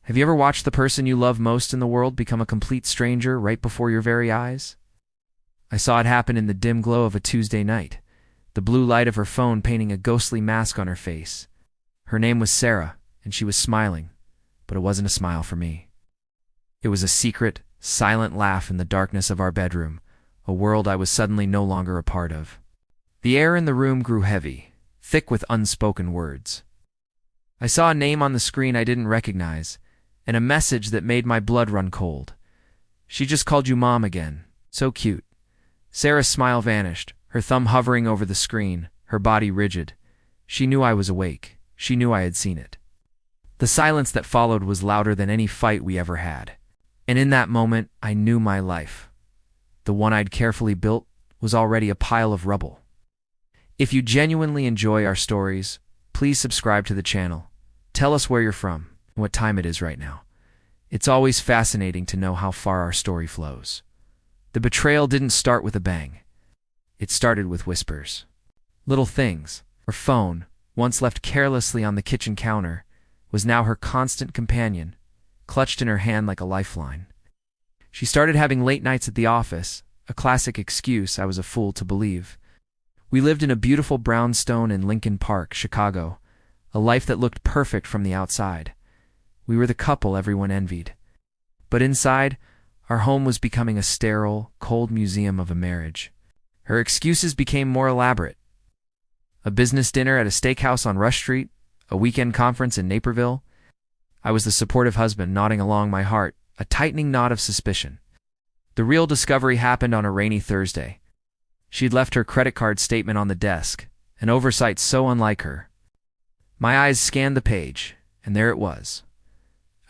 Have you ever watched the person you love most in the world become a complete stranger right before your very eyes? I saw it happen in the dim glow of a Tuesday night, the blue light of her phone painting a ghostly mask on her face. Her name was Sarah, and she was smiling, but it wasn't a smile for me. It was a secret, silent laugh in the darkness of our bedroom, a world I was suddenly no longer a part of. The air in the room grew heavy, thick with unspoken words. I saw a name on the screen I didn't recognize, and a message that made my blood run cold. "She just called you Mom again. So cute." Sarah's smile vanished, her thumb hovering over the screen, her body rigid. She knew I was awake. She knew I had seen it. The silence that followed was louder than any fight we ever had. And in that moment, I knew my life, the one I'd carefully built, was already a pile of rubble. If you genuinely enjoy our stories, please subscribe to the channel. Tell us where you're from and what time it is right now. It's always fascinating to know how far our story flows. The betrayal didn't start with a bang. It started with whispers. Little things. Her phone, once left carelessly on the kitchen counter, was now her constant companion, clutched in her hand like a lifeline. She started having late nights at the office, a classic excuse I was a fool to believe. We lived in a beautiful brownstone in Lincoln Park, Chicago, a life that looked perfect from the outside. We were the couple everyone envied. But inside, our home was becoming a sterile, cold museum of a marriage. Her excuses became more elaborate. A business dinner at a steakhouse on Rush Street, a weekend conference in Naperville. I was the supportive husband nodding along my heart, a tightening knot of suspicion. The real discovery happened on a rainy Thursday. She'd left her credit card statement on the desk, an oversight so unlike her. My eyes scanned the page, and there it was.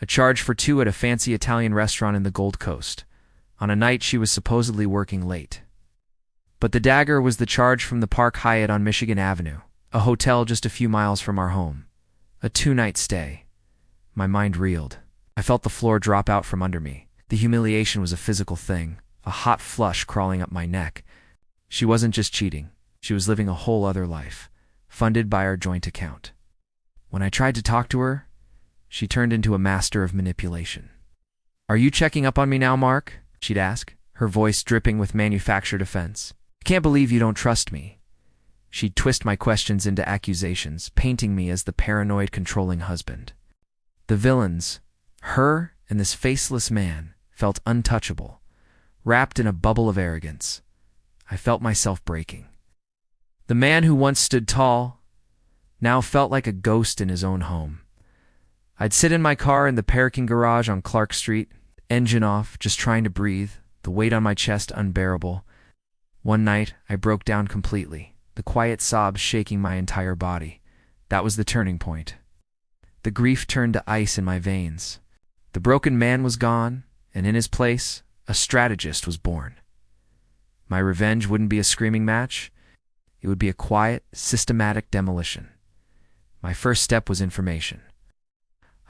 A charge for two at a fancy Italian restaurant in the Gold Coast, on a night she was supposedly working late. But the dagger was the charge from the Park Hyatt on Michigan Avenue, a hotel just a few miles from our home. A 2-night stay. My mind reeled. I felt the floor drop out from under me. The humiliation was a physical thing, a hot flush crawling up my neck. She wasn't just cheating. She was living a whole other life, funded by our joint account. When I tried to talk to her, she turned into a master of manipulation. "Are you checking up on me now, Mark?" she'd ask, her voice dripping with manufactured offense. "I can't believe you don't trust me." She'd twist my questions into accusations, painting me as the paranoid, controlling husband. The villains, her and this faceless man, felt untouchable, wrapped in a bubble of arrogance. I felt myself breaking. The man who once stood tall now felt like a ghost in his own home. I'd sit in my car in the parking garage on Clark Street, engine off, just trying to breathe, the weight on my chest unbearable. One night, I broke down completely, the quiet sobs shaking my entire body. That was the turning point. The grief turned to ice in my veins. The broken man was gone, and in his place, a strategist was born. My revenge wouldn't be a screaming match. It would be a quiet, systematic demolition. My first step was information.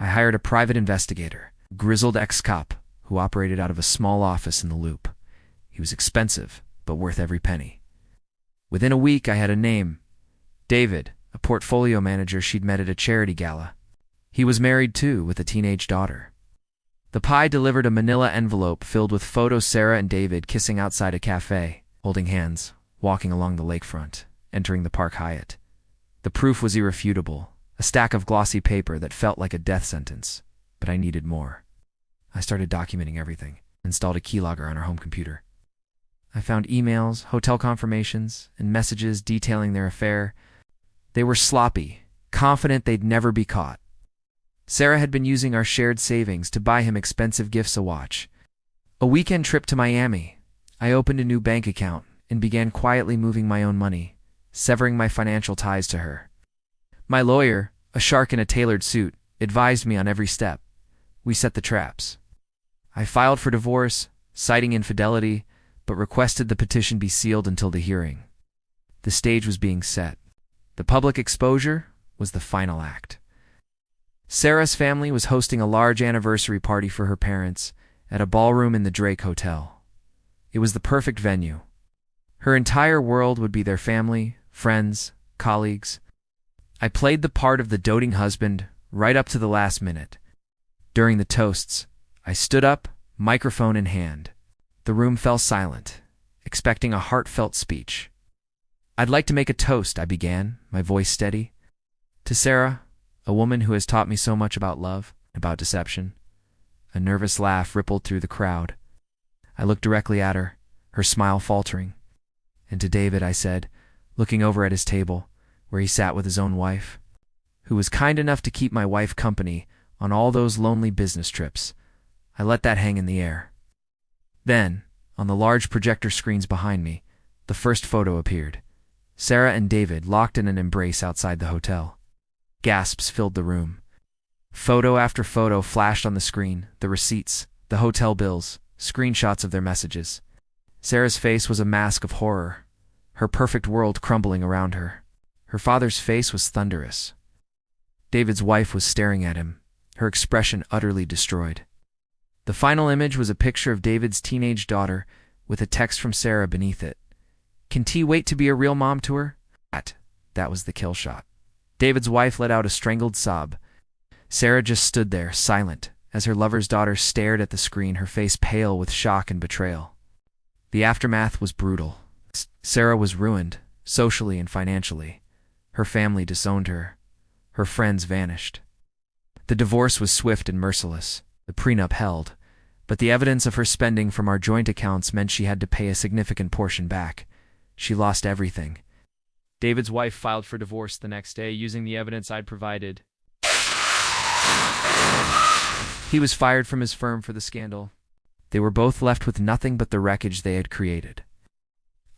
I hired a private investigator, a grizzled ex-cop who operated out of a small office in the Loop. He was expensive, but worth every penny. Within a week, I had a name. David, a portfolio manager she'd met at a charity gala. He was married too, with a teenage daughter. The pie delivered a manila envelope filled with photos Sarah and David kissing outside a cafe, holding hands, walking along the lakefront, entering the Park Hyatt. The proof was irrefutable, a stack of glossy paper that felt like a death sentence, but I needed more. I started documenting everything, installed a keylogger on our home computer. I found emails, hotel confirmations, and messages detailing their affair. They were sloppy, confident they'd never be caught. Sarah had been using our shared savings to buy him expensive gifts, a watch. A weekend trip to Miami. I opened a new bank account and began quietly moving my own money, severing my financial ties to her. My lawyer, a shark in a tailored suit, advised me on every step. We set the traps. I filed for divorce, citing infidelity, but requested the petition be sealed until the hearing. The stage was being set. The public exposure was the final act. Sarah's family was hosting a large anniversary party for her parents at a ballroom in the Drake Hotel. It was the perfect venue. Her entire world would be their family, friends, colleagues. I played the part of the doting husband right up to the last minute. During the toasts, I stood up, microphone in hand. The room fell silent, expecting a heartfelt speech. "I'd like to make a toast," I began, my voice steady. "To Sarah, a woman who has taught me so much about love, about deception." A nervous laugh rippled through the crowd. I looked directly at her, her smile faltering. "And to David," I said, looking over at his table, where he sat with his own wife, "who was kind enough to keep my wife company on all those lonely business trips." I let that hang in the air. Then, on the large projector screens behind me, the first photo appeared. Sarah and David locked in an embrace outside the hotel. Gasps filled the room. Photo after photo flashed on the screen, the receipts, the hotel bills, screenshots of their messages. Sarah's face was a mask of horror, her perfect world crumbling around her. Her father's face was thunderous. David's wife was staring at him, her expression utterly destroyed. The final image was a picture of David's teenage daughter with a text from Sarah beneath it. "Can T wait to be a real mom to her?" That was the kill shot. David's wife let out a strangled sob. Sarah just stood there, silent, as her lover's daughter stared at the screen, her face pale with shock and betrayal. The aftermath was brutal. Sarah was ruined, socially and financially. Her family disowned her. Her friends vanished. The divorce was swift and merciless. The prenup held, but the evidence of her spending from our joint accounts meant she had to pay a significant portion back. She lost everything. David's wife filed for divorce the next day using the evidence I'd provided. He was fired from his firm for the scandal. They were both left with nothing but the wreckage they had created.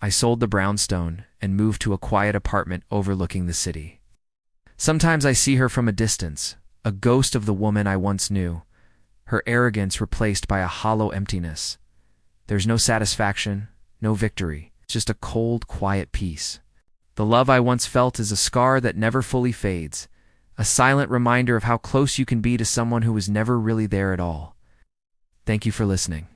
I sold the brownstone and moved to a quiet apartment overlooking the city. Sometimes I see her from a distance, a ghost of the woman I once knew, her arrogance replaced by a hollow emptiness. There's no satisfaction, no victory, just a cold, quiet peace. The love I once felt is a scar that never fully fades, a silent reminder of how close you can be to someone who was never really there at all. Thank you for listening.